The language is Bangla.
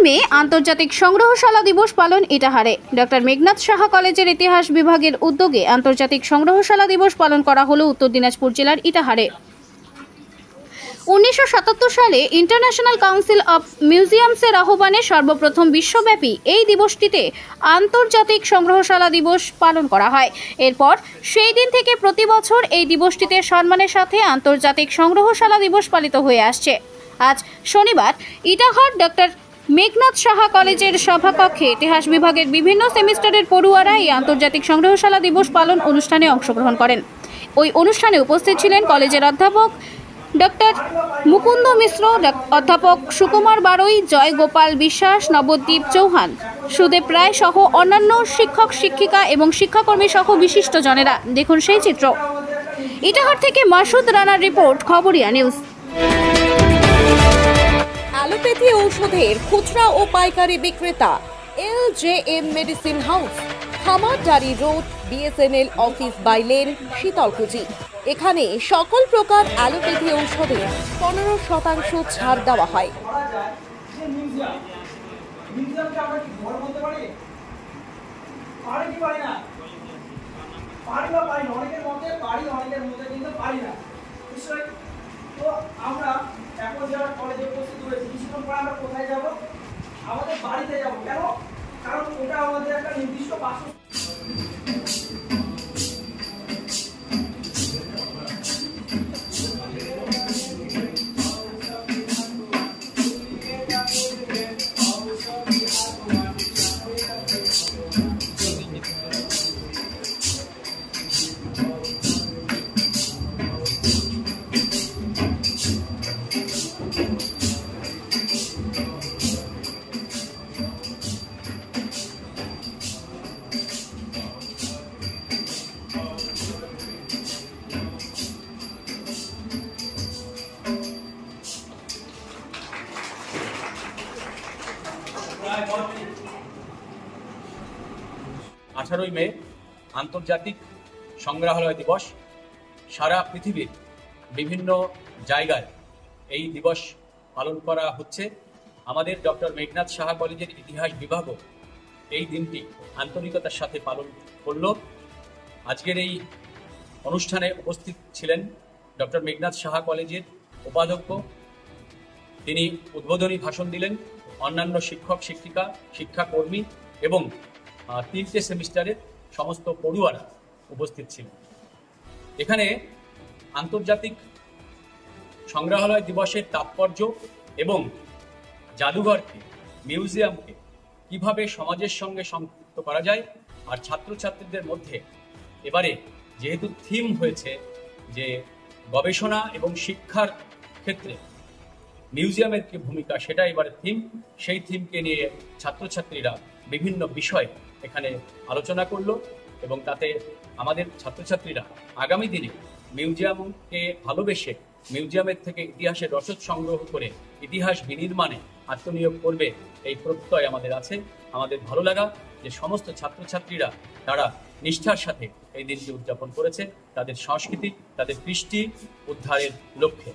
মে আন্তর্জাতিক সংগ্রহশালা দিবস পালন ইটাহারে। ডক্টর মেঘনাদ সাহা কলেজের ইতিহাস বিভাগের উদ্যোগে আন্তর্জাতিক সংগ্রহশালা দিবস পালন করা হলো উত্তর দিনাজপুর জেলার ইটাহারে। 1977 সালে ইন্টারন্যাশনাল কাউন্সিল অফ মিউজিয়ামসের আহ্বানে সর্বপ্রথম বিশ্বব্যাপী এই দিবসটিতে আন্তর্জাতিক সংগ্রহশালা দিবস পালন করা হয়। এরপর সেই দিন থেকে প্রতি বছর এই দিবসটিতে সম্মানের সাথে আন্তর্জাতিক সংগ্রহশালা দিবস পালিত হয়ে আসছে। আজ শনিবার ইটাহার ডক্টর মেঘনাদ সাহা কলেজের সভাকক্ষে ইতিহাস বিভাগের বিভিন্ন সেমিস্টারের পড়ুয়ারা এই আন্তর্জাতিক সংগ্রহশালা দিবস পালন অনুষ্ঠানে অংশগ্রহণ করেন। ওই অনুষ্ঠানে উপস্থিত ছিলেন কলেজের অধ্যাপক ডক্টর মুকুন্দ মিশ্র, অধ্যাপক সুকুমার বারৈ, জয় গোপাল বিশ্বাস, নবদ্বীপ চৌহান, সুদেব রায় সহ অন্যান্য শিক্ষক শিক্ষিকা এবং শিক্ষাকর্মী সহ বিশিষ্ট জনেরা। দেখুন সেই চিত্র। ইটাহার থেকে মাসুদ রানার রিপোর্ট, খবরিয়া নিউজ। অ্যালোপ্যাথি ঔষধের খুচরা ও পাইকারি বিক্রেতা LJM medicine house, Khamardari road, BSNL office by lane, Sitalkuchi. এখানে সকল প্রকার অ্যালোপ্যাথি ঔষধে 15% ছাড় দেওয়া হয়। আমরা এখন যারা কলেজে উপস্থিত হয়েছি, কিছুক্ষণ পর আমরা কোথায় যাব? আমাদের বাড়িতে যাব। কেন? কারণ ওটা আমাদের একটা নির্দিষ্ট বাসস্থান। আঠারোই মে আন্তর্জাতিক সংগ্রহালয় দিবস। সারা পৃথিবীর বিভিন্ন জায়গায় এই দিবস পালন করা হচ্ছে। আমাদের ডক্টর মেঘনাদ সাহা কলেজের ইতিহাস বিভাগও এই দিনটি আন্তরিকতার সাথে পালন করল। আজকের এই অনুষ্ঠানে উপস্থিত ছিলেন ডক্টর মেঘনাদ সাহা কলেজের উপাধ্যক্ষ, তিনি উদ্বোধনী ভাষণ দিলেন। অন্যান্য শিক্ষক শিক্ষিকা, শিক্ষাকর্মী এবং 3টে সেমিস্টারের সমস্ত পড়ুয়ারা উপস্থিত ছিলেন। এখানে আন্তর্জাতিক সংগ্রহালয় দিবসের তাৎপর্য এবং জাদুঘরকে, মিউজিয়ামকে কিভাবে সমাজের সঙ্গে সম্পৃক্ত করা যায়, আর ছাত্রছাত্রীদের মধ্যে এবারে যেহেতু থিম হয়েছে যে গবেষণা এবং শিক্ষার ক্ষেত্রে মিউজিয়ামের কি ভূমিকা, সেটা এবারে থিম। সেই থিমকে নিয়ে ছাত্রছাত্রীরা বিভিন্ন বিষয় এখানে আলোচনা করলো এবং তাতে আমাদের ছাত্রছাত্রীরা আগামী দিনে মিউজিয়ামকে ভালোবেসে মিউজিয়ামের থেকে ইতিহাসের রসদ সংগ্রহ করে ইতিহাস বিনির্মাণে আত্মনিয়োগ করবে, এই প্রত্যয় আমাদের আছে। আমাদের ভালো লাগা যে সমস্ত ছাত্রছাত্রীরা তারা নিষ্ঠার সাথে এই দিনটি উদযাপন করেছে তাদের সংস্কৃতি, তাদের কৃষ্টি উদ্ধারের লক্ষ্যে।